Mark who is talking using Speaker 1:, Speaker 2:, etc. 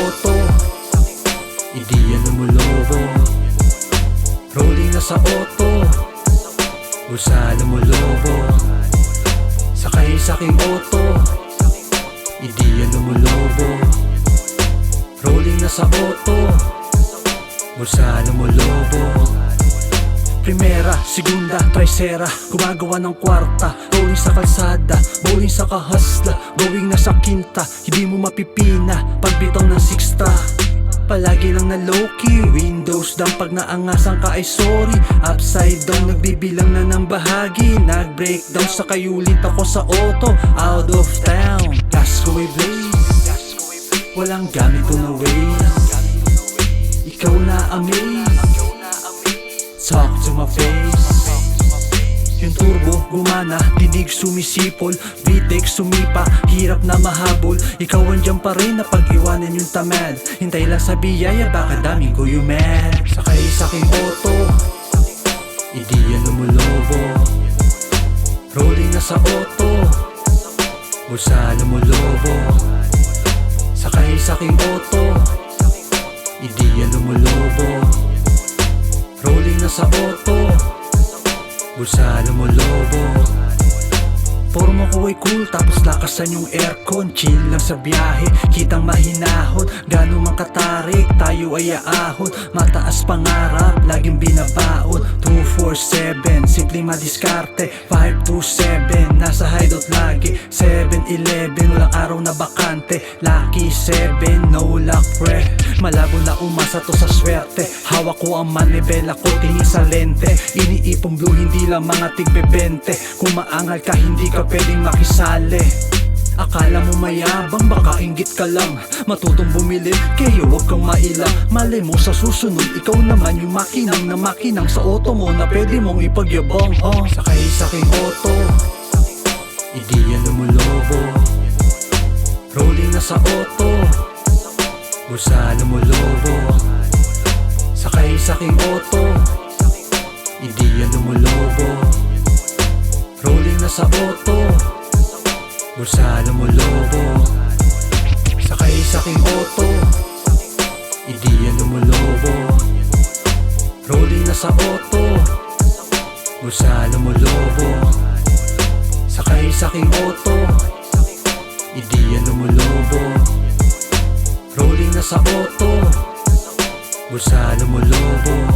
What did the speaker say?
Speaker 1: auto, hindi yan lumulobo. Rolling na sa auto, bulsa lumulobo. Sakay sa aking auto, hindi yan lumulobo. Rolling na sa auto, bulsa lumulobo. Primera, segunda, tercera, gumagawa ng kwarta. Rolling sa kalsada, bowling sa kahasla. Going na sa kinta, hindi mo mapipina pagbitaw ng sixta. Palagi lang na low-key, windows down pag naangasan ka ay sorry. Upside down, nagbibilang na ng bahagi. Nag-breakdown sa kayulit ako sa auto. Out of town, gas ko ay blaze, walang gamit ko na ways. Ikaw na amaze, talk to my face. Yung turbo gumana, dinig sumisipol. VTEC sumipa, hirap na mahabol. Ikaw andyan pa rin na pag-iwanan yung tamad. Hintay lang sa biyaya, baka daming kuyumen. Sakay sa aking auto, hindi yan lumulobo. Rolling na sa auto, bulsa lumulobo. Sakay sa aking auto, hindi yan lumulobo. Rolling na sa auto, bulsa lumulobo. Forma ko ay cool, tapos lakasan yung aircon. Chill lang sa biyahe, kitang mahinahon. Gano'n man katarik, tayo ay aahon. Mataas pangarap, laging binabaon. 247, simpleng madiskarte. 527, nasa hideout lagi. 7-11, walang araw na bakante. Lucky 7, no luck pre. Malabo na umasa to sa swerte. Hawak ko ang manibela ko, tingin sa lente. Iniipong blue, hindi lang mga tigbe-20. Kung maangal ka, hindi ka pwedeng makisali. Akala mo mayabang, baka inggit ka lang. Matutong bumili, kaya huwag kang mailang. Malay mo sa susunod, ikaw naman yung makinang na makinang sa auto mo na pwede mong ipagyabang. Sakay sa aking auto, hindi yan lumulobo. Rolling na sa auto, bulsa lumulobo. Sakay sa aking auto, hindi yan lumulobo. Rolling na sa auto, bulsa lumulobo. Sakay sa aking auto, hindi yan lumulobo. Rolling na sa auto, bulsa lumulobo. Sakay sa aking auto, hindi yan lumulobo. Rolling na sa auto, bulsa lumulobo.